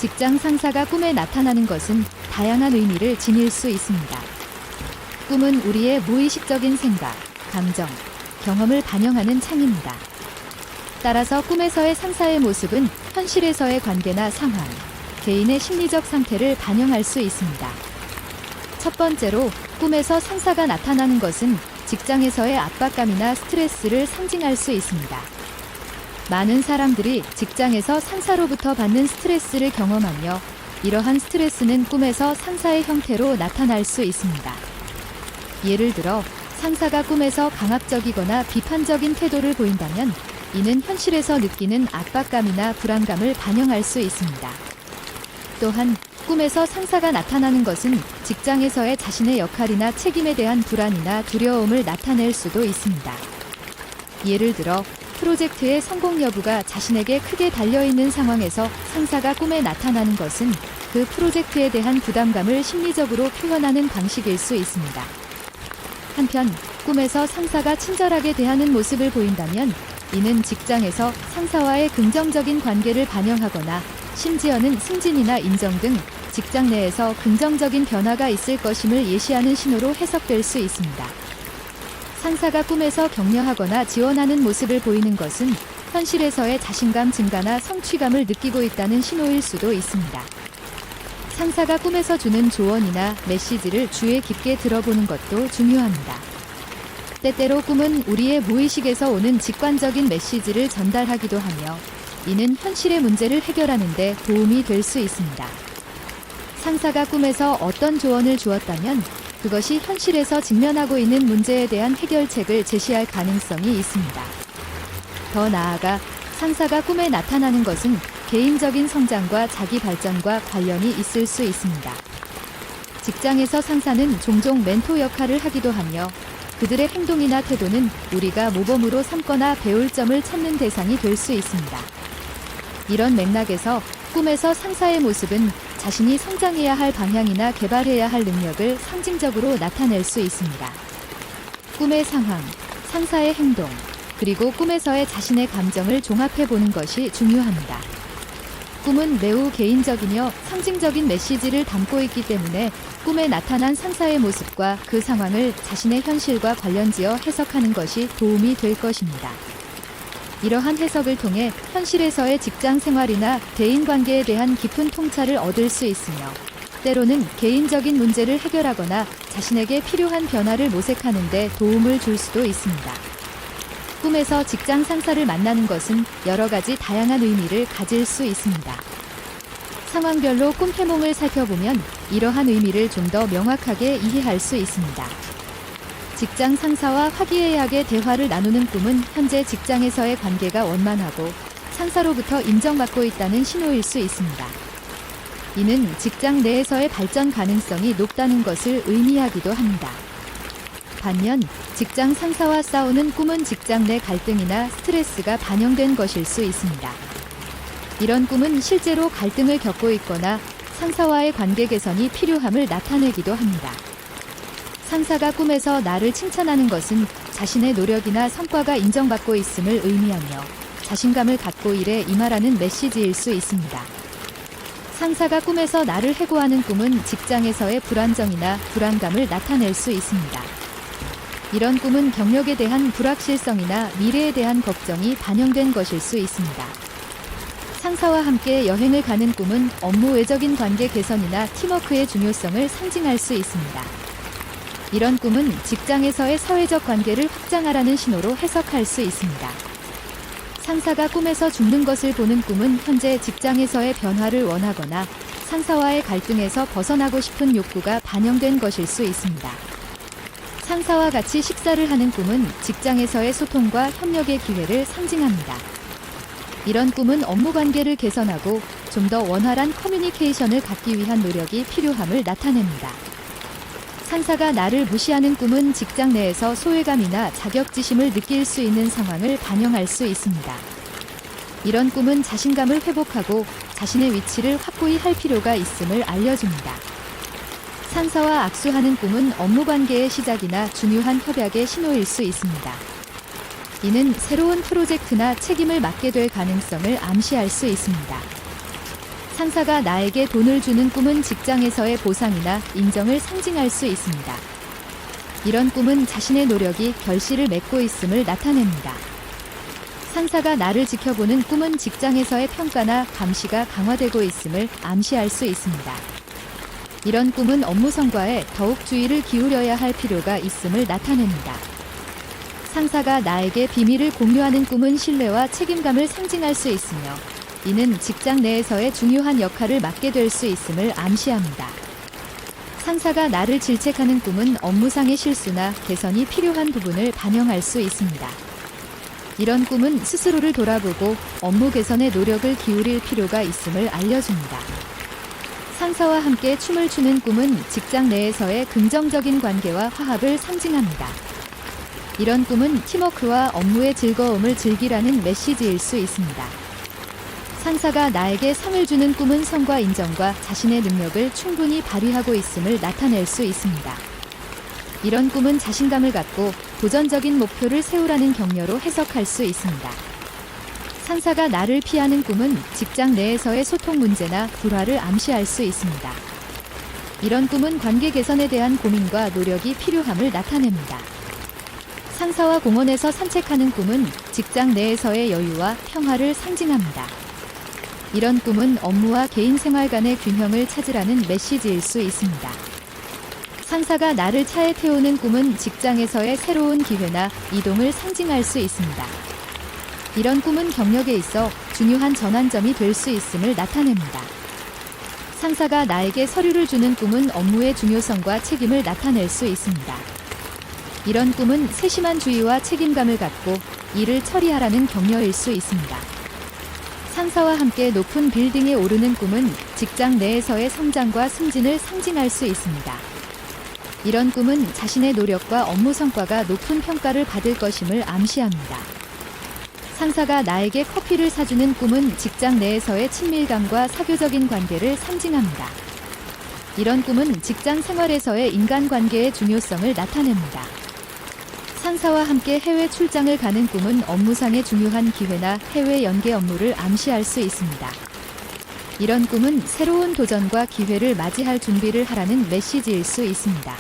직장 상사가 꿈에 나타나는 것은 다양한 의미를 지닐 수 있습니다. 꿈은 우리의 무의식적인 생각, 감정, 경험을 반영하는 창입니다. 따라서 꿈에서의 상사의 모습은 현실에서의 관계나 상황, 개인의 심리적 상태를 반영할 수 있습니다. 첫 번째로, 꿈에서 상사가 나타나는 것은 직장에서의 압박감이나 스트레스를 상징할 수 있습니다. 많은 사람들이 직장에서 상사로부터 받는 스트레스를 경험하며 이러한 스트레스는 꿈에서 상사의 형태로 나타날 수 있습니다. 예를 들어 상사가 꿈에서 강압적이거나 비판적인 태도를 보인다면 이는 현실에서 느끼는 압박감이나 불안감을 반영할 수 있습니다. 또한 꿈에서 상사가 나타나는 것은 직장에서의 자신의 역할이나 책임에 대한 불안이나 두려움을 나타낼 수도 있습니다. 예를 들어 프로젝트의 성공 여부가 자신에게 크게 달려있는 상황에서 상사가 꿈에 나타나는 것은 그 프로젝트에 대한 부담감을 심리적으로 표현하는 방식일 수 있습니다. 한편 꿈에서 상사가 친절하게 대하는 모습을 보인다면 이는 직장에서 상사와의 긍정적인 관계를 반영하거나 심지어는 승진이나 인정 등 직장 내에서 긍정적인 변화가 있을 것임을 예시하는 신호로 해석될 수 있습니다. 상사가 꿈에서 격려하거나 지원하는 모습을 보이는 것은 현실에서의 자신감 증가나 성취감을 느끼고 있다는 신호일 수도 있습니다. 상사가 꿈에서 주는 조언이나 메시지를 주의 깊게 들어보는 것도 중요합니다. 때때로 꿈은 우리의 무의식에서 오는 직관적인 메시지를 전달하기도 하며 이는 현실의 문제를 해결하는 데 도움이 될 수 있습니다. 상사가 꿈에서 어떤 조언을 주었다면 그것이 현실에서 직면하고 있는 문제에 대한 해결책을 제시할 가능성이 있습니다. 더 나아가 상사가 꿈에 나타나는 것은 개인적인 성장과 자기 발전과 관련이 있을 수 있습니다. 직장에서 상사는 종종 멘토 역할을 하기도 하며 그들의 행동이나 태도는 우리가 모범으로 삼거나 배울 점을 찾는 대상이 될 수 있습니다. 이런 맥락에서 꿈에서 상사의 모습은 자신이 성장해야 할 방향이나 개발해야 할 능력을 상징적으로 나타낼 수 있습니다. 꿈의 상황, 상사의 행동, 그리고 꿈에서의 자신의 감정을 종합해 보는 것이 중요합니다. 꿈은 매우 개인적이며 상징적인 메시지를 담고 있기 때문에 꿈에 나타난 상사의 모습과 그 상황을 자신의 현실과 관련지어 해석하는 것이 도움이 될 것입니다. 이러한 해석을 통해 현실에서의 직장 생활이나 대인관계에 대한 깊은 통찰을 얻을 수 있으며 때로는 개인적인 문제를 해결하거나 자신에게 필요한 변화를 모색하는 데 도움을 줄 수도 있습니다. 꿈에서 직장 상사를 만나는 것은 여러 가지 다양한 의미를 가질 수 있습니다. 상황별로 꿈 해몽을 살펴보면 이러한 의미를 좀 더 명확하게 이해할 수 있습니다. 직장 상사와 화기애애하게 대화를 나누는 꿈은 현재 직장에서의 관계가 원만하고 상사로부터 인정받고 있다는 신호일 수 있습니다. 이는 직장 내에서의 발전 가능성이 높다는 것을 의미하기도 합니다. 반면 직장 상사와 싸우는 꿈은 직장 내 갈등이나 스트레스가 반영된 것일 수 있습니다. 이런 꿈은 실제로 갈등을 겪고 있거나 상사와의 관계 개선이 필요함을 나타내기도 합니다. 상사가 꿈에서 나를 칭찬하는 것은 자신의 노력이나 성과가 인정받고 있음을 의미하며 자신감을 갖고 일에 임하라는 메시지일 수 있습니다. 상사가 꿈에서 나를 해고하는 꿈은 직장에서의 불안정이나 불안감을 나타낼 수 있습니다. 이런 꿈은 경력에 대한 불확실성이나 미래에 대한 걱정이 반영된 것일 수 있습니다. 상사와 함께 여행을 가는 꿈은 업무 외적인 관계 개선이나 팀워크의 중요성을 상징할 수 있습니다. 이런 꿈은 직장에서의 사회적 관계를 확장하라는 신호로 해석할 수 있습니다. 상사가 꿈에서 죽는 것을 보는 꿈은 현재 직장에서의 변화를 원하거나 상사와의 갈등에서 벗어나고 싶은 욕구가 반영된 것일 수 있습니다. 상사와 같이 식사를 하는 꿈은 직장에서의 소통과 협력의 기회를 상징합니다. 이런 꿈은 업무 관계를 개선하고 좀 더 원활한 커뮤니케이션을 갖기 위한 노력이 필요함을 나타냅니다. 상사가 나를 무시하는 꿈은 직장 내에서 소외감이나 자격지심을 느낄 수 있는 상황을 반영할 수 있습니다. 이런 꿈은 자신감을 회복하고 자신의 위치를 확고히 할 필요가 있음을 알려줍니다. 상사와 악수하는 꿈은 업무 관계의 시작이나 중요한 협약의 신호일 수 있습니다. 이는 새로운 프로젝트나 책임을 맡게 될 가능성을 암시할 수 있습니다. 상사가 나에게 돈을 주는 꿈은 직장에서의 보상이나 인정을 상징할 수 있습니다. 이런 꿈은 자신의 노력이 결실을 맺고 있음을 나타냅니다. 상사가 나를 지켜보는 꿈은 직장에서의 평가나 감시가 강화되고 있음을 암시할 수 있습니다. 이런 꿈은 업무 성과에 더욱 주의를 기울여야 할 필요가 있음을 나타냅니다. 상사가 나에게 비밀을 공유하는 꿈은 신뢰와 책임감을 상징할 수 있으며, 이는 직장 내에서의 중요한 역할을 맡게 될 수 있음을 암시합니다. 상사가 나를 질책하는 꿈은 업무상의 실수나 개선이 필요한 부분을 반영할 수 있습니다. 이런 꿈은 스스로를 돌아보고 업무 개선에 노력을 기울일 필요가 있음을 알려줍니다. 상사와 함께 춤을 추는 꿈은 직장 내에서의 긍정적인 관계와 화합을 상징합니다. 이런 꿈은 팀워크와 업무의 즐거움을 즐기라는 메시지일 수 있습니다. 상사가 나에게 상을 주는 꿈은 성과 인정과 자신의 능력을 충분히 발휘하고 있음을 나타낼 수 있습니다. 이런 꿈은 자신감을 갖고 도전적인 목표를 세우라는 격려로 해석할 수 있습니다. 상사가 나를 피하는 꿈은 직장 내에서의 소통 문제나 불화를 암시할 수 있습니다. 이런 꿈은 관계 개선에 대한 고민과 노력이 필요함을 나타냅니다. 상사와 공원에서 산책하는 꿈은 직장 내에서의 여유와 평화를 상징합니다. 이런 꿈은 업무와 개인 생활 간의 균형을 찾으라는 메시지일 수 있습니다. 상사가 나를 차에 태우는 꿈은 직장에서의 새로운 기회나 이동을 상징할 수 있습니다. 이런 꿈은 경력에 있어 중요한 전환점이 될 수 있음을 나타냅니다. 상사가 나에게 서류를 주는 꿈은 업무의 중요성과 책임을 나타낼 수 있습니다. 이런 꿈은 세심한 주의와 책임감을 갖고 일을 처리하라는 격려일 수 있습니다. 상사와 함께 높은 빌딩에 오르는 꿈은 직장 내에서의 성장과 승진을 상징할 수 있습니다. 이런 꿈은 자신의 노력과 업무 성과가 높은 평가를 받을 것임을 암시합니다. 상사가 나에게 커피를 사주는 꿈은 직장 내에서의 친밀감과 사교적인 관계를 상징합니다. 이런 꿈은 직장 생활에서의 인간관계의 중요성을 나타냅니다. 상사와 함께 해외 출장을 가는 꿈은 업무상의 중요한 기회나 해외 연계 업무를 암시할 수 있습니다. 이런 꿈은 새로운 도전과 기회를 맞이할 준비를 하라는 메시지일 수 있습니다.